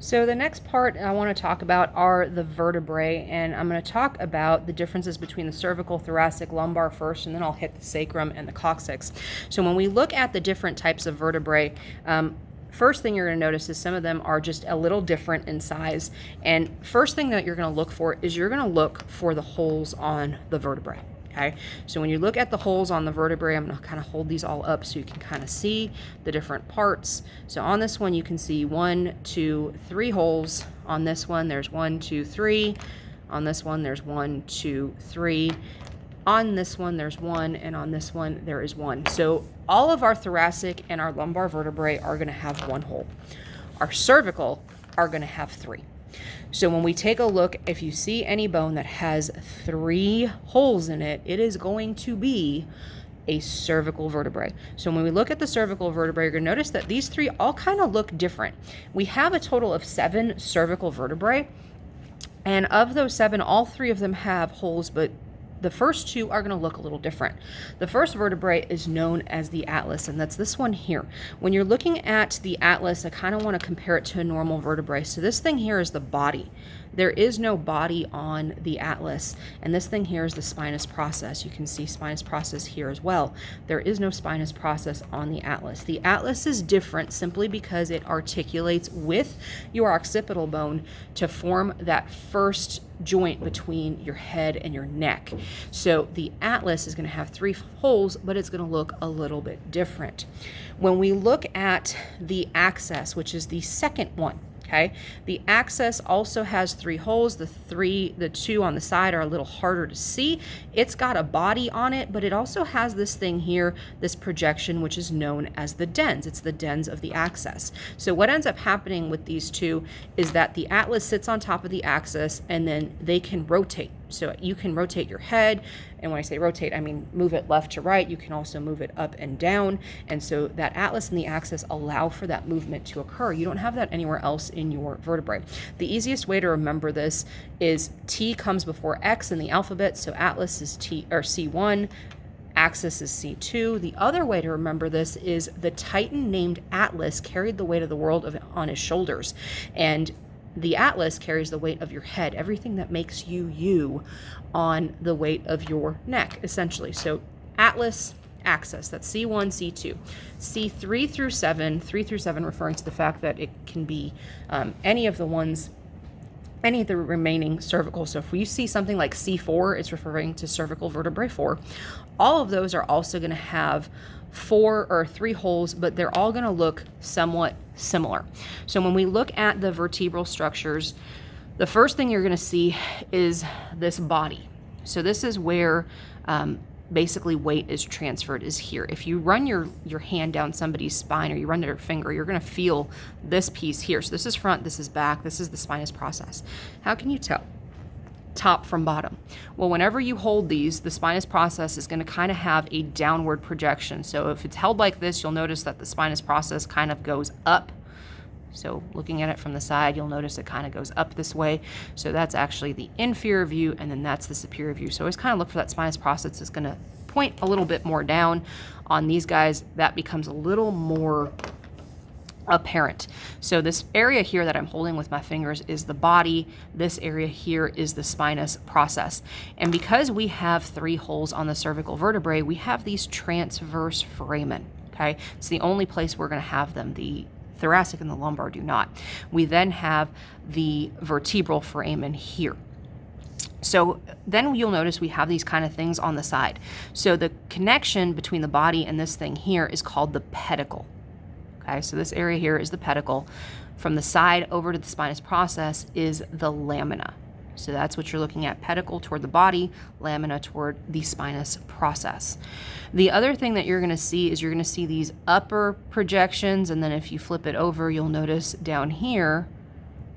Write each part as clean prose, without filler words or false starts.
So the next part I want to talk about are the vertebrae, and I'm going to talk about the differences between the cervical, thoracic, lumbar first, and then I'll hit the sacrum and the coccyx. So when we look at the different types of vertebrae, first thing you're going to notice is some of them are just a little different in size. And first thing that you're going to look for is you're going to look for the holes on the vertebrae. Okay, so when you look at the holes on the vertebrae, I'm going to kind of hold these all up so you can kind of see the different parts. So on this one, you can see 1, 2, 3 holes. On this one, there's 1, 2, 3. On this one, there's 1, 2, 3. On this one, there's 1, and on this one, there is 1. So all of our thoracic and our lumbar vertebrae are going to have 1 hole. Our cervical are going to have 3. So when we take a look, if you see any bone that has 3 holes in it, it is going to be a cervical vertebrae. So when we look at the cervical vertebrae, you're going to notice that these 3 all kind of look different. We have a total of 7 cervical vertebrae, and of those 7, all 3 of them have holes, but the first 2 are going to look a little different. The first vertebrae is known as the atlas, and that's this one here. When you're looking at the atlas, I kind of want to compare it to a normal vertebrae. So this thing here is the body. There is no body on the atlas, and this thing here is the spinous process. You can see spinous process here as well. There is no spinous process on the atlas. The atlas is different simply because it articulates with your occipital bone to form that first joint between your head and your neck. So the atlas is going to have 3 holes, but it's going to look a little bit different. When we look at the axis, which is the second one, okay, the axis also has 3 holes. The 2 on the side are a little harder to see. It's got a body on it, but it also has this thing here, this projection, which is known as the dens. It's the dens of the axis. So what ends up happening with these 2 is that the atlas sits on top of the axis, and then they can rotate. So you can rotate your head, and when I say rotate, I mean move it left to right. You can also move it up and down, and so that atlas and the axis allow for that movement to occur. You don't have that anywhere else in your vertebrae. The easiest way to remember this is T comes before X in the alphabet, so atlas is T or C1, axis is C2. The other way to remember this is the Titan named Atlas carried the weight of the world on his shoulders, and the atlas carries the weight of your head, everything that makes you on the weight of your neck, essentially. So atlas, axis, that's C1, C2. C3 through 7, 3 through 7 referring to the fact that it can be any of the remaining cervical. So if we see something like C4, it's referring to cervical vertebrae 4. All of those are also going to have 4 or 3 holes, but they're all going to look somewhat similar. So when we look at the vertebral structures, the first thing you're going to see is this body. So this is where basically weight is transferred, is here. If you run your hand down somebody's spine, or you run their finger, you're going to feel this piece here. So this is front, this is back, this is the spinous process. How can you tell top from bottom? Well, whenever you hold these, the spinous process is going to kind of have a downward projection. So if it's held like this, you'll notice that the spinous process kind of goes up. So looking at it from the side, you'll notice it kind of goes up this way. So that's actually the inferior view, and then that's the superior view. So always kind of look for that spinous process. It's going to point a little bit more down. On these guys, that becomes a little more apparent. So this area here that I'm holding with my fingers is the body. This area here is the spinous process. And because we have 3 holes on the cervical vertebrae, we have these transverse foramen. Okay, it's the only place we're going to have them. The thoracic and the lumbar do not. We then have the vertebral foramen here. So then you'll notice we have these kind of things on the side. So the connection between the body and this thing here is called the pedicle. Okay, so this area here is the pedicle. From the side over to the spinous process is the lamina. So that's what you're looking at, pedicle toward the body, lamina toward the spinous process. The other thing that you're going to see is you're going to see these upper projections, and then if you flip it over, you'll notice down here,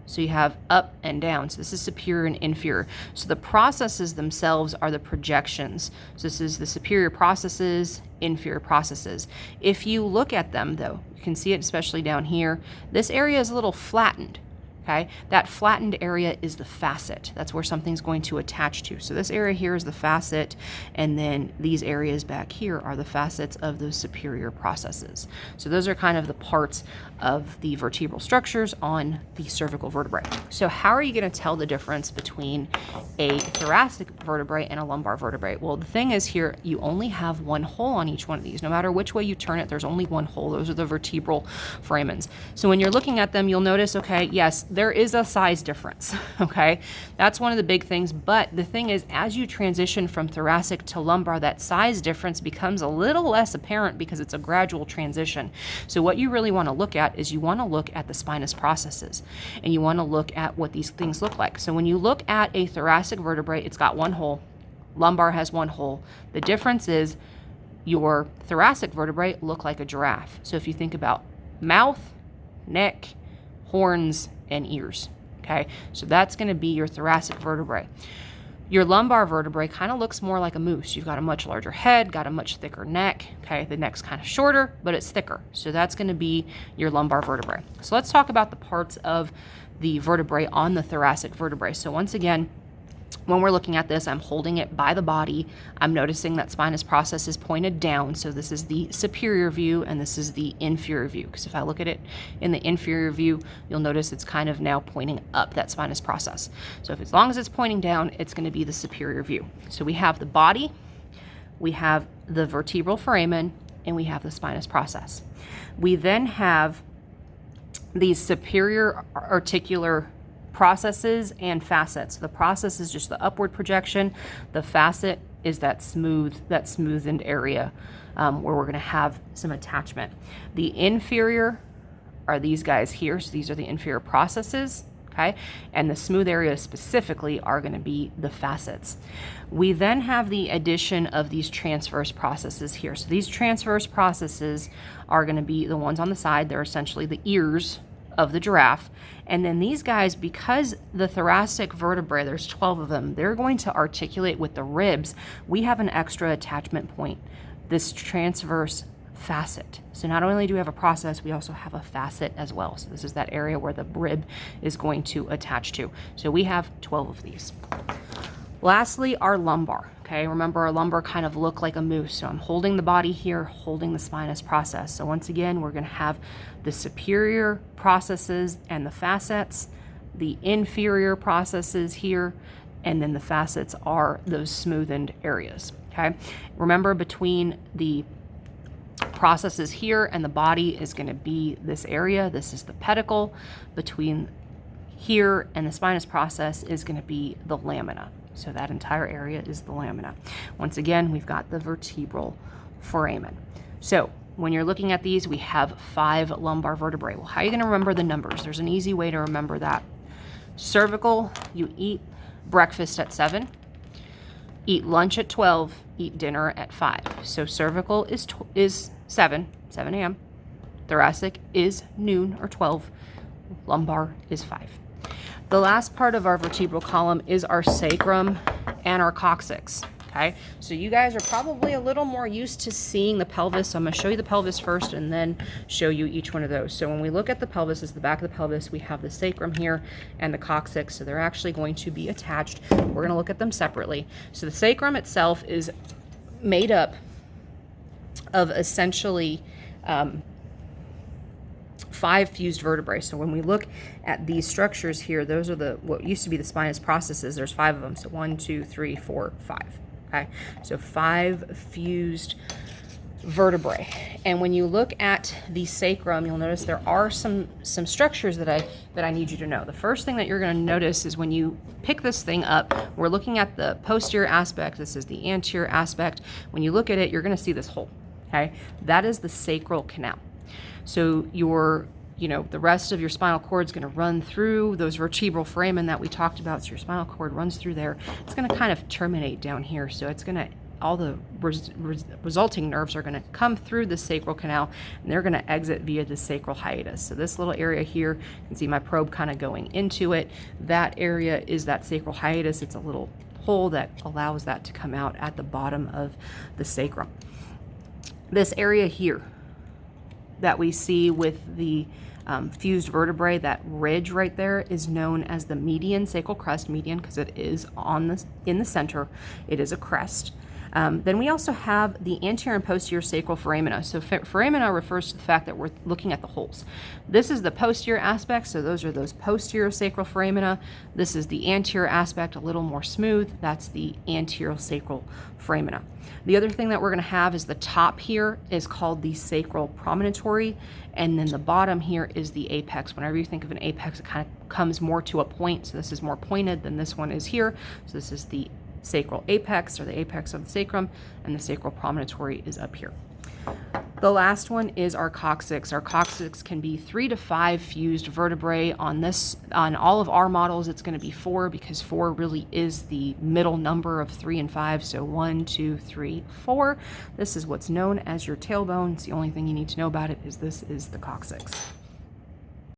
so you have up and down. So this is superior and inferior. So the processes themselves are the projections. So this is the superior processes, inferior processes. If you look at them though, you can see it especially down here, this area is a little flattened. Okay, that flattened area is the facet. That's where something's going to attach to. So this area here is the facet, and then these areas back here are the facets of those superior processes. So those are kind of the parts of the vertebral structures on the cervical vertebrae. So how are you going to tell the difference between a thoracic vertebrae and a lumbar vertebrae? Well, the thing is here, you only have one hole on each one of these. No matter which way you turn it, there's only one hole. Those are the vertebral foramens. So when you're looking at them, you'll notice, okay, yes, there is a size difference, okay? That's one of the big things, but the thing is, as you transition from thoracic to lumbar, that size difference becomes a little less apparent because it's a gradual transition. So what you really want to look at is you want to look at the spinous processes, and you want to look at what these things look like. So when you look at a thoracic vertebrae, it's got one hole. Lumbar has one hole. The difference is your thoracic vertebrae look like a giraffe. So if you think about mouth, neck, horns, and ears, okay? So that's going to be your thoracic vertebrae. Your lumbar vertebrae kind of looks more like a moose. You've got a much larger head, got a much thicker neck, okay? The neck's kind of shorter, but it's thicker. So that's going to be your lumbar vertebrae. So let's talk about the parts of the vertebrae on the thoracic vertebrae. So once again, when we're looking at this, I'm holding it by the body. I'm noticing that spinous process is pointed down. So this is the superior view and this is the inferior view. Because if I look at it in the inferior view, you'll notice it's kind of now pointing up, that spinous process. So if as long as it's pointing down, it's going to be the superior view. So we have the body, we have the vertebral foramen, and we have the spinous process. We then have these superior articular processes and facets. The process is just the upward projection. The facet is that smoothened area where we're going to have some attachment. The inferior are these guys here. So these are the inferior processes, okay? And the smooth areas specifically are going to be the facets. We then have the addition of these transverse processes here. So these transverse processes are going to be the ones on the side. They're essentially the ears of the giraffe. And then these guys, because the thoracic vertebrae, there's 12 of them, they're going to articulate with the ribs. We have an extra attachment point, this transverse facet. So not only do we have a process, we also have a facet as well. So this is that area where the rib is going to attach to. So we have 12 of these. Lastly, our lumbar. Okay, remember our lumbar kind of look like a moose. So I'm holding the body here, holding the spinous process. So once again, we're going to have the superior processes and the facets, the inferior processes here, and then the facets are those smoothened areas. Okay, remember between the processes here and the body is going to be this area. This is the pedicle. Between here and the spinous process is going to be the lamina. So that entire area is the lamina. Once again, we've got the vertebral foramen. So when you're looking at these, we have 5 lumbar vertebrae. Well, how are you going to remember the numbers? There's an easy way to remember that. Cervical, you eat breakfast at 7, eat lunch at 12, eat dinner at 5. So cervical is 7 a.m. Thoracic is noon or 12. Lumbar is 5. The last part of our vertebral column is our sacrum and our coccyx. Okay, so you guys are probably a little more used to seeing the pelvis. So I'm going to show you the pelvis first and then show you each one of those. So when we look at the pelvis, is the back of the pelvis, we have the sacrum here and the coccyx. So they're actually going to be attached. We're going to look at them separately. So the sacrum itself is made up of essentially 5 fused vertebrae. So when we look at these structures here, those are what used to be the spinous processes. There's 5 of them. So 1, 2, 3, 4, 5. Okay, so 5 fused vertebrae. And when you look at the sacrum, you'll notice there are some structures that I need you to know. The first thing that you're going to notice is when you pick this thing up, we're looking at the posterior aspect. This is the anterior aspect. When you look at it, you're going to see this hole. Okay, that is the sacral canal. So the rest of your spinal cord is going to run through those vertebral foramen that we talked about. So your spinal cord runs through there. It's going to kind of terminate down here. So it's going to, all the resulting nerves are going to come through the sacral canal, and they're going to exit via the sacral hiatus. So this little area here, you can see my probe kind of going into it. That area is that sacral hiatus. It's a little hole that allows that to come out at the bottom of the sacrum. This area here that we see with the fused vertebrae, that ridge right there, is known as the median sacral crest. Median because it is in the center. It is a crest. Then we also have the anterior and posterior sacral foramina. So foramina refers to the fact that we're looking at the holes. This is the posterior aspect, so those are those posterior sacral foramina. This is the anterior aspect, a little more smooth. That's the anterior sacral foramina. The other thing that we're going to have is the top here is called the sacral promontory, and then the bottom here is the apex. Whenever you think of an apex, it kind of comes more to a point, so this is more pointed than this one is here. So this is the sacral apex, or the apex of the sacrum, and the sacral promontory is up here. The last one is our coccyx. Our coccyx can be 3 to 5 fused vertebrae. On all of our models, it's going to be 4 because 4 really is the middle number of 3 and 5. So 1, 2, 3, 4. This is what's known as your tailbone. It's the only thing you need to know about it is this is the coccyx.